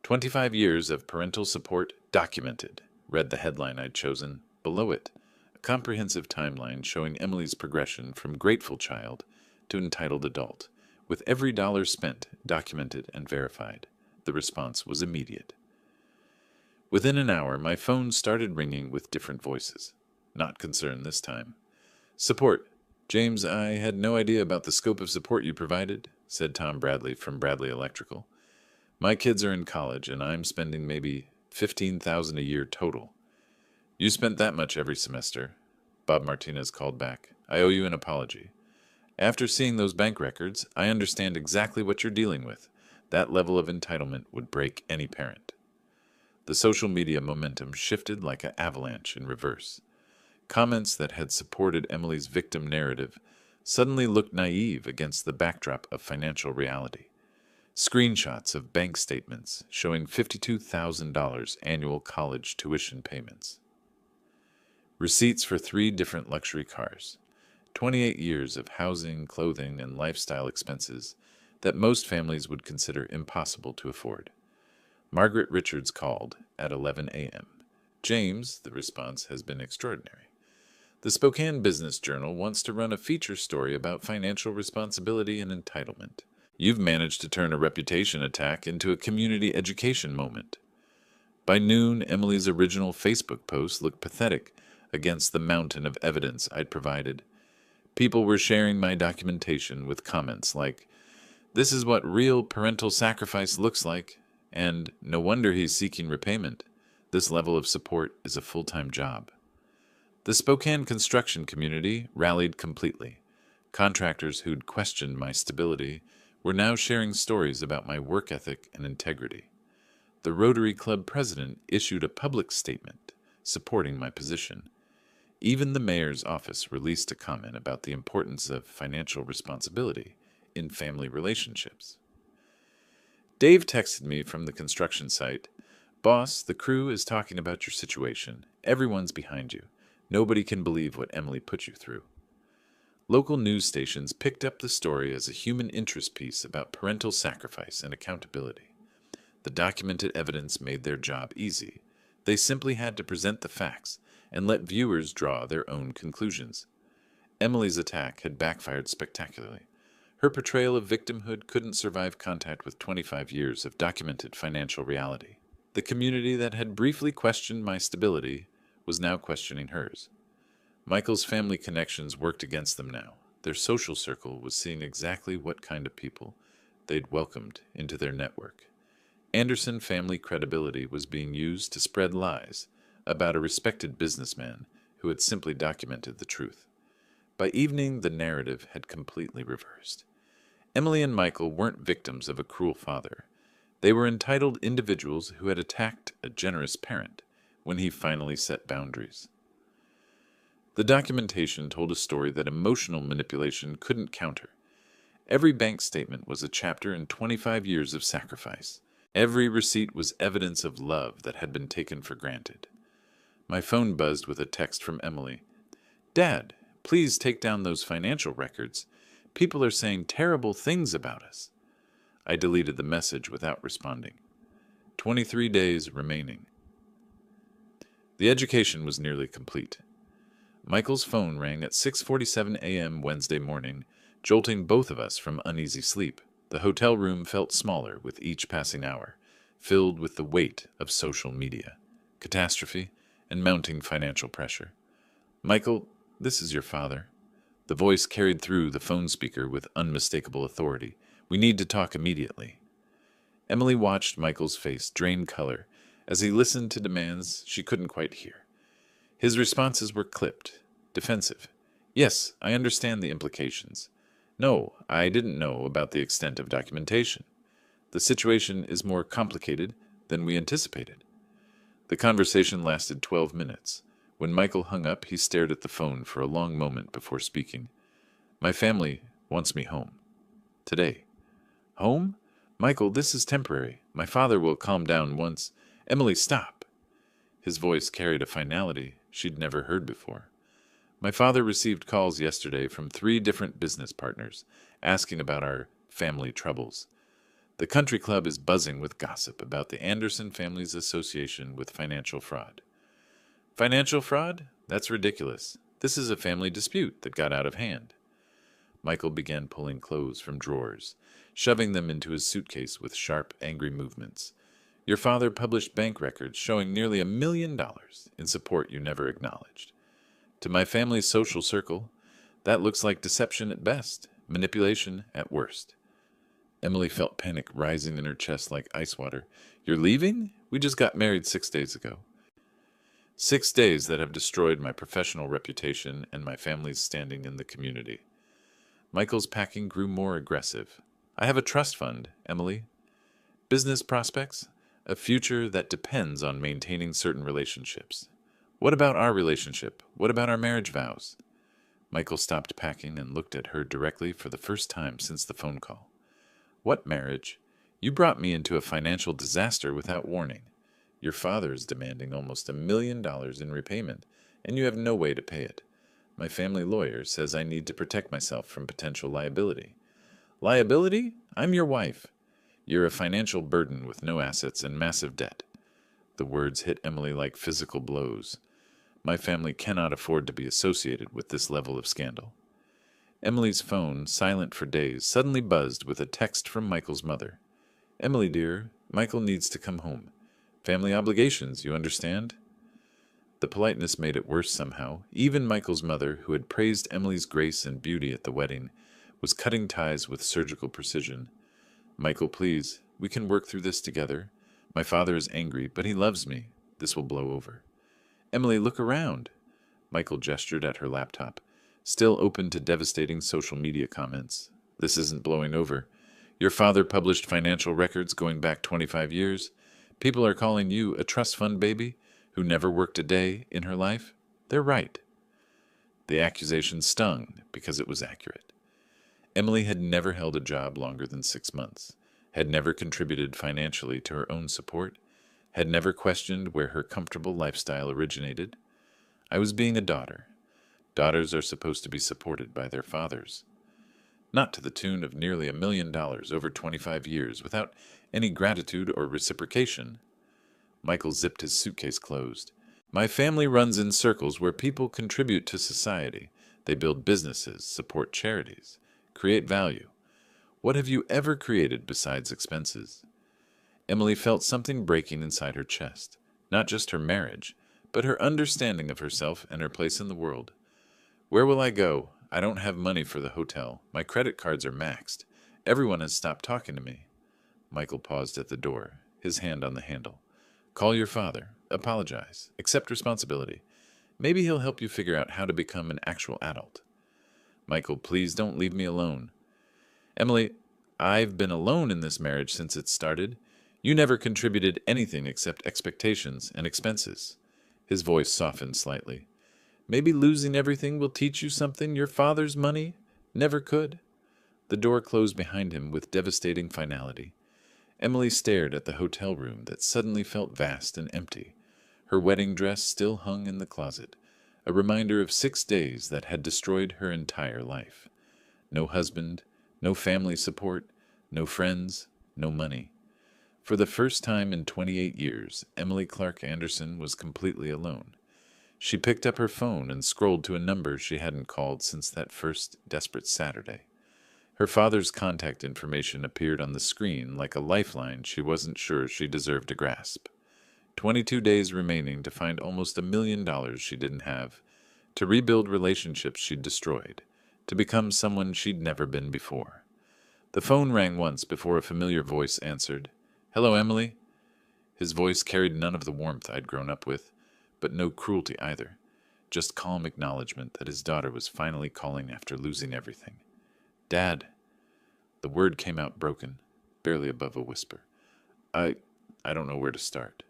25 years of parental support documented, read the headline I'd chosen. Below it, a comprehensive timeline showing Emily's progression from grateful child to entitled adult, with every dollar spent documented and verified. The response was immediate. Within an hour, my phone started ringing with different voices. Not concerned this time. Support. James, I had no idea about the scope of support you provided, said Tom Bradley from Bradley Electrical. My kids are in college, and I'm spending maybe $15,000 a year total. You spent that much every semester. Bob Martinez called back. I owe you an apology. After seeing those bank records, I understand exactly what you're dealing with. That level of entitlement would break any parent. The social media momentum shifted like an avalanche in reverse. Comments that had supported Emily's victim narrative suddenly looked naive against the backdrop of financial reality. Screenshots of bank statements showing $52,000 annual college tuition payments. Receipts for 3 different luxury cars. 28 years of housing, clothing, and lifestyle expenses that most families would consider impossible to afford. Margaret Richards called at 11 a.m. James, the response has been extraordinary. The Spokane Business Journal wants to run a feature story about financial responsibility and entitlement. You've managed to turn a reputation attack into a community education moment. By noon, Emily's original Facebook post looked pathetic against the mountain of evidence I'd provided. People were sharing my documentation with comments like, "This is what real parental sacrifice looks like," and "No wonder he's seeking repayment. This level of support is a full-time job." The Spokane construction community rallied completely. Contractors who'd questioned my stability were now sharing stories about my work ethic and integrity. The Rotary Club president issued a public statement supporting my position. Even the mayor's office released a comment about the importance of financial responsibility in family relationships. Dave texted me from the construction site, "Boss, the crew is talking about your situation. Everyone's behind you. Nobody can believe what Emily put you through." Local news stations picked up the story as a human interest piece about parental sacrifice and accountability. The documented evidence made their job easy. They simply had to present the facts and let viewers draw their own conclusions. Emily's attack had backfired spectacularly. Her portrayal of victimhood couldn't survive contact with 25 years of documented financial reality. The community that had briefly questioned my stability was now questioning hers. Michael's family connections worked against them now. Their social circle was seeing exactly what kind of people they'd welcomed into their network. Anderson family credibility was being used to spread lies about a respected businessman who had simply documented the truth. By evening, the narrative had completely reversed. Emily and Michael weren't victims of a cruel father. They were entitled individuals who had attacked a generous parent when he finally set boundaries. The documentation told a story that emotional manipulation couldn't counter. Every bank statement was a chapter in 25 years of sacrifice. Every receipt was evidence of love that had been taken for granted. My phone buzzed with a text from Emily. "Dad, please take down those financial records. People are saying terrible things about us." I deleted the message without responding. 23 days remaining. The education was nearly complete. Michael's phone rang at 6:47 a.m. Wednesday morning, jolting both of us from uneasy sleep. The hotel room felt smaller with each passing hour, filled with the weight of social media, catastrophe, and mounting financial pressure. "Michael, this is your father." The voice carried through the phone speaker with unmistakable authority. "We need to talk immediately." Emily watched Michael's face drain color as he listened to demands she couldn't quite hear. His responses were clipped, defensive. "Yes, I understand the implications. No, I didn't know about the extent of documentation. The situation is more complicated than we anticipated." The conversation lasted 12 minutes. When Michael hung up, he stared at the phone for a long moment before speaking. "My family wants me home. Today." "Home? Michael, this is temporary. My father will calm down once—" "Emily, stop!" His voice carried a finality she'd never heard before. "My father received calls yesterday from 3 different business partners, asking about our family troubles. The country club is buzzing with gossip about the Anderson family's association with financial fraud." "Financial fraud? That's ridiculous. This is a family dispute that got out of hand." Michael began pulling clothes from drawers, shoving them into his suitcase with sharp, angry movements. "Your father published bank records showing nearly $1 million in support you never acknowledged. To my family's social circle, that looks like deception at best, manipulation at worst." Emily felt panic rising in her chest like ice water. "You're leaving? We just got married 6 days ago." 6 days that have destroyed my professional reputation and my family's standing in the community. Michael's packing grew more aggressive. "I have a trust fund, Emily. Business prospects? A future that depends on maintaining certain relationships. What about our relationship? What about our marriage vows?" Michael stopped packing and looked at her directly for the first time since the phone call. "What marriage? You brought me into a financial disaster without warning. Your father is demanding almost $1 million in repayment, and you have no way to pay it. My family lawyer says I need to protect myself from potential liability." "Liability? I'm your wife. You're a financial burden with no assets and massive debt." The words hit Emily like physical blows. "My family cannot afford to be associated with this level of scandal." Emily's phone, silent for days, suddenly buzzed with a text from Michael's mother. "Emily, dear, Michael needs to come home. Family obligations, you understand?" The politeness made it worse somehow. Even Michael's mother, who had praised Emily's grace and beauty at the wedding, was cutting ties with surgical precision. "Michael, please, we can work through this together. My father is angry, but he loves me. This will blow over." "Emily, look around." Michael gestured at her laptop, still open to devastating social media comments. "This isn't blowing over. Your father published financial records going back 25 years. People are calling you a trust fund baby who never worked a day in her life. They're right." The accusation stung because it was accurate. Emily had never held a job longer than 6 months, had never contributed financially to her own support, had never questioned where her comfortable lifestyle originated. I was being a daughter. Daughters are supposed to be supported by their fathers. Not to the tune of nearly $1 million over 25 years without any gratitude or reciprocation. Michael zipped his suitcase closed. "My family runs in circles where people contribute to society. They build businesses, support charities, create value. What have you ever created besides expenses?" Emily felt something breaking inside her chest. Not just her marriage, but her understanding of herself and her place in the world. "Where will I go? I don't have money for the hotel. My credit cards are maxed. Everyone has stopped talking to me." Michael paused at the door, his hand on the handle. "Call your father. Apologize. Accept responsibility. Maybe he'll help you figure out how to become an actual adult." "Michael, please don't leave me alone." "Emily, I've been alone in this marriage since it started. You never contributed anything except expectations and expenses." His voice softened slightly. Maybe losing everything will teach you something your father's money never could. The door closed behind him with devastating finality. Emily stared at the hotel room that suddenly felt vast and empty. Her wedding dress still hung in the closet, a reminder of 6 days that had destroyed her entire life. No husband, no family support, no friends, no money. For the first time in 28 years, Emily Clark Anderson was completely alone. She picked up her phone and scrolled to a number she hadn't called since that first desperate Saturday. Her father's contact information appeared on the screen like a lifeline she wasn't sure she deserved to grasp. 22 days remaining to find almost $1 million she didn't have, to rebuild relationships she'd destroyed, to become someone she'd never been before. The phone rang once before a familiar voice answered. "Hello, Emily." His voice carried none of the warmth I'd grown up with, but no cruelty either, just calm acknowledgement that his daughter was finally calling after losing everything. "Dad." The word came out broken, barely above a whisper. I don't know where to start.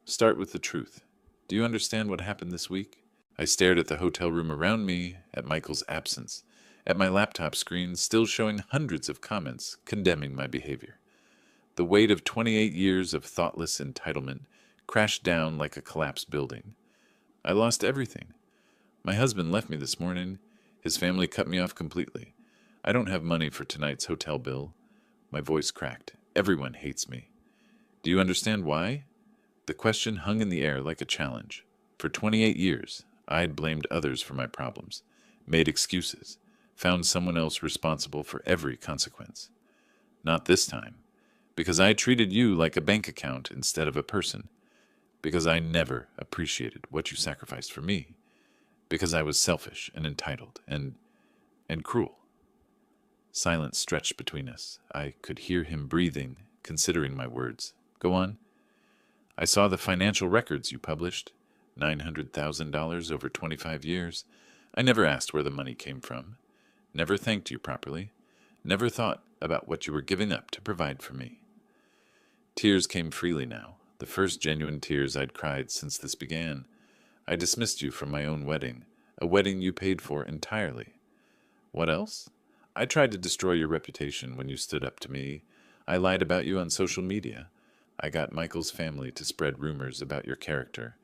Start with the truth. Do you understand what happened this week?" I stared at the hotel room around me, at Michael's absence, at my laptop screen still showing hundreds of comments condemning my behavior. The weight of 28 years of thoughtless entitlement crashed down like a collapsed building. I lost everything. My husband left me this morning. His family cut me off completely. I don't have money for tonight's hotel bill. My voice cracked. Everyone hates me. Do you understand why? The question hung in the air like a challenge. For 28 years, I'd blamed others for my problems, made excuses, found someone else responsible for every consequence. Not this time, because I treated you like a bank account instead of a person, because I never appreciated what you sacrificed for me, because I was selfish and entitled and cruel. Silence stretched between us. I could hear him breathing, considering my words. Go on. I saw the financial records you published. $900,000 over 25 years. I never asked where the money came from. Never thanked you properly. Never thought about what you were giving up to provide for me. Tears came freely now, the first genuine tears I'd cried since this began. I dismissed you from my own wedding, a wedding you paid for entirely. What else? I tried to destroy your reputation when you stood up to me. I lied about you on social media. I got Michael's family to spread rumors about your character.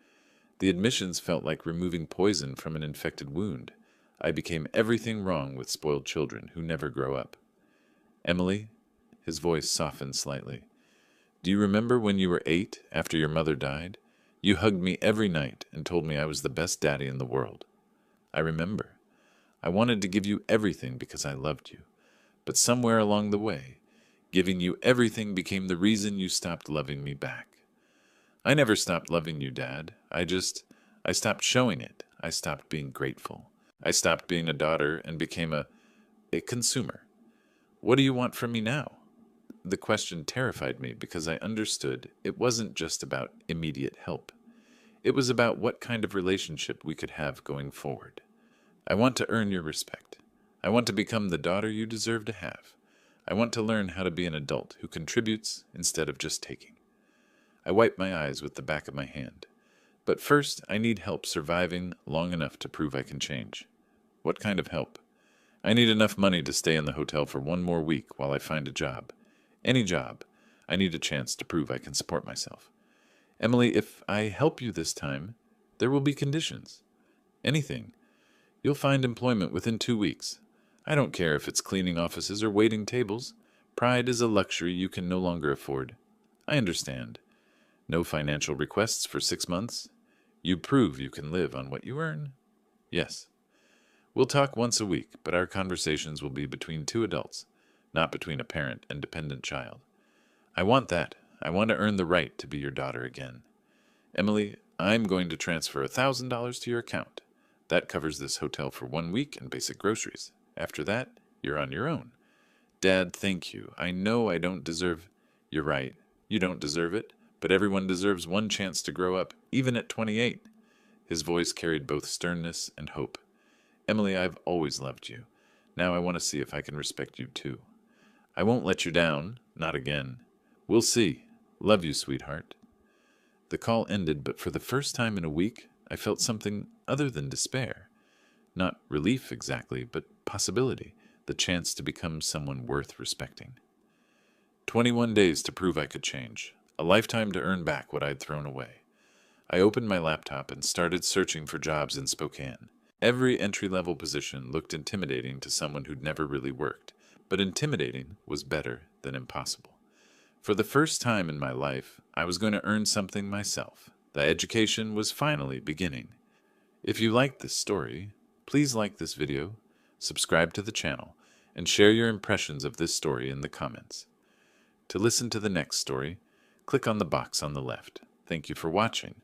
The admissions felt like removing poison from an infected wound. I became everything wrong with spoiled children who never grow up. Emily, his voice softened slightly. Do you remember when you were 8, after your mother died? You hugged me every night and told me I was the best daddy in the world. I remember. I wanted to give you everything because I loved you. But somewhere along the way, giving you everything became the reason you stopped loving me back. I never stopped loving you, Dad. I stopped showing it. I stopped being grateful. I stopped being a daughter and became a consumer. What do you want from me now? The question terrified me because I understood it wasn't just about immediate help. It was about what kind of relationship we could have going forward. I want to earn your respect. I want to become the daughter you deserve to have. I want to learn how to be an adult who contributes instead of just taking. I wiped my eyes with the back of my hand. But first, I need help surviving long enough to prove I can change. What kind of help? I need enough money to stay in the hotel for 1 more week while I find a job. Any job. I need a chance to prove I can support myself. Emily, if I help you this time, there will be conditions. Anything. You'll find employment within 2 weeks. I don't care if it's cleaning offices or waiting tables. Pride is a luxury you can no longer afford. I understand. No financial requests for 6 months. You prove you can live on what you earn. Yes. We'll talk once a week, but our conversations will be between 2 adults, not between a parent and dependent child. I want that. I want to earn the right to be your daughter again. Emily, I'm going to transfer $1,000 to your account. That covers this hotel for 1 week and basic groceries. After that, you're on your own. Dad, thank you. I know I don't deserve... You're right. You don't deserve it, but everyone deserves 1 chance to grow up, even at 28. His voice carried both sternness and hope. Emily, I've always loved you. Now I want to see if I can respect you too. I won't let you down. Not again. We'll see. Love you, sweetheart. The call ended, but for the first time in a week, I felt something other than despair. Not relief exactly, but possibility, the chance to become someone worth respecting. 21 days to prove I could change, a lifetime to earn back what I'd thrown away. I opened my laptop and started searching for jobs in Spokane. Every entry-level position looked intimidating to someone who'd never really worked, but intimidating was better than impossible. For the first time in my life, I was going to earn something myself. The education was finally beginning. If you liked this story, please like this video, subscribe to the channel, and share your impressions of this story in the comments. To listen to the next story, click on the box on the left. Thank you for watching.